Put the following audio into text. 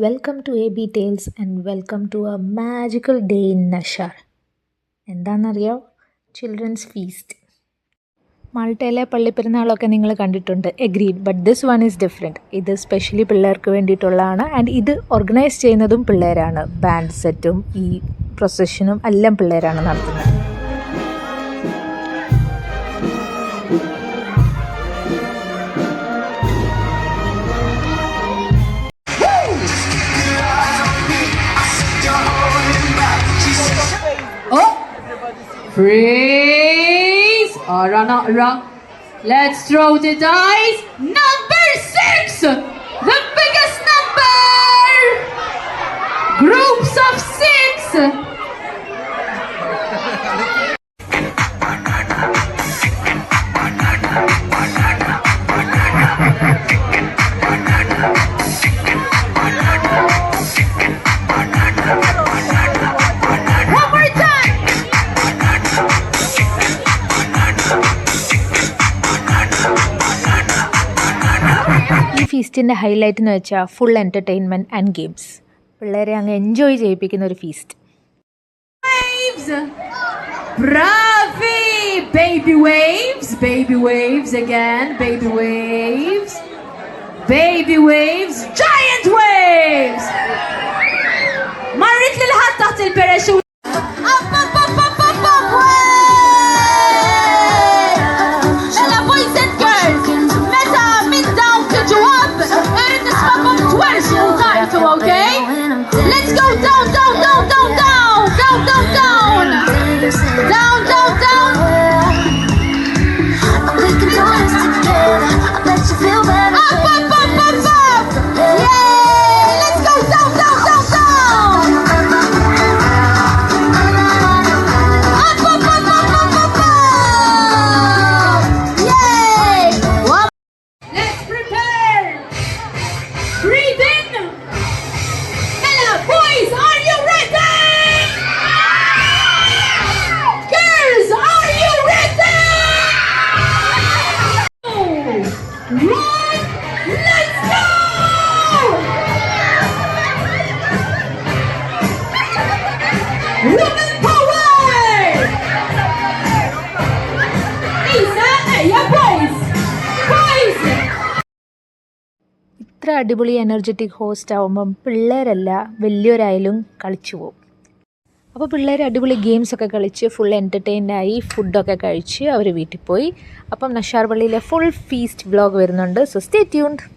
Welcome to A B tales and welcome to a magical day in Naxxar. എന്താണെന്നറിയാം? Children's feast. മാൾട്ടയിലെ പള്ളിപ്പെരുന്നാളൊക്കെ നിങ്ങൾ കണ്ടിട്ടുണ്ട്, agreed. But this one is different. ഇത് specially പിള്ളേർക്ക് വേണ്ടിയിട്ടുള്ളതാണ്. ആൻഡ് ഇത് ഓർഗനൈസ് ചെയ്യുന്നതും പിള്ളേരാണ്. ബാൻഡ് സെറ്റും ഈ പ്രൊസഷനും എല്ലാം പിള്ളേരാണ് നടത്തുന്നത്. Freeze! Let's throw the dice. Number 6! The biggest number! Groups of 6! ഈ ഫീസ്റ്റിൻ്റെ ഹൈലൈറ്റ് എന്ന് വെച്ചാൽ ഫുൾ എൻ്റർടൈൻമെൻറ്റ് ആൻഡ് ഗെയിംസ്. പിള്ളേരെ അങ്ങ് എൻജോയ് ചെയ്യിപ്പിക്കുന്ന ഒരു feast. Waves! Bravi! Baby waves! Baby waves again! Baby waves! Baby waves! Giant waves! مرت للحد تحت الباراشوت. Okay? Let's go down, down, down, down, down, down, down, down, down, down, down. We can do this together. I bet you feel better. Up, up, up, up, up. Yay! Let's go down, down, down, down. Up, up, up, up, up, up, up. Yay! Let's prepare. Breathe in. Boys, are you ready? Girls, are you ready? Run! Let's go! Woman power! Isa, yeah, boys! Boys! ഇത്ര അടിപൊളി energetic host ആവുമ്പം പിള്ളേരല്ല വലിയവരായാലും കളിച്ചു പോകും. അപ്പോൾ പിള്ളേർ അടിപൊളി ഗെയിംസൊക്കെ കളിച്ച് full എൻ്റർടൈൻഡായി ഫുഡൊക്കെ കഴിച്ച് അവർ വീട്ടിൽ പോയി. അപ്പം നഷാർ പള്ളിയിലെ ഫുൾ ഫീസ്റ്റ് വ്ളോഗ് വരുന്നുണ്ട്. So stay tuned.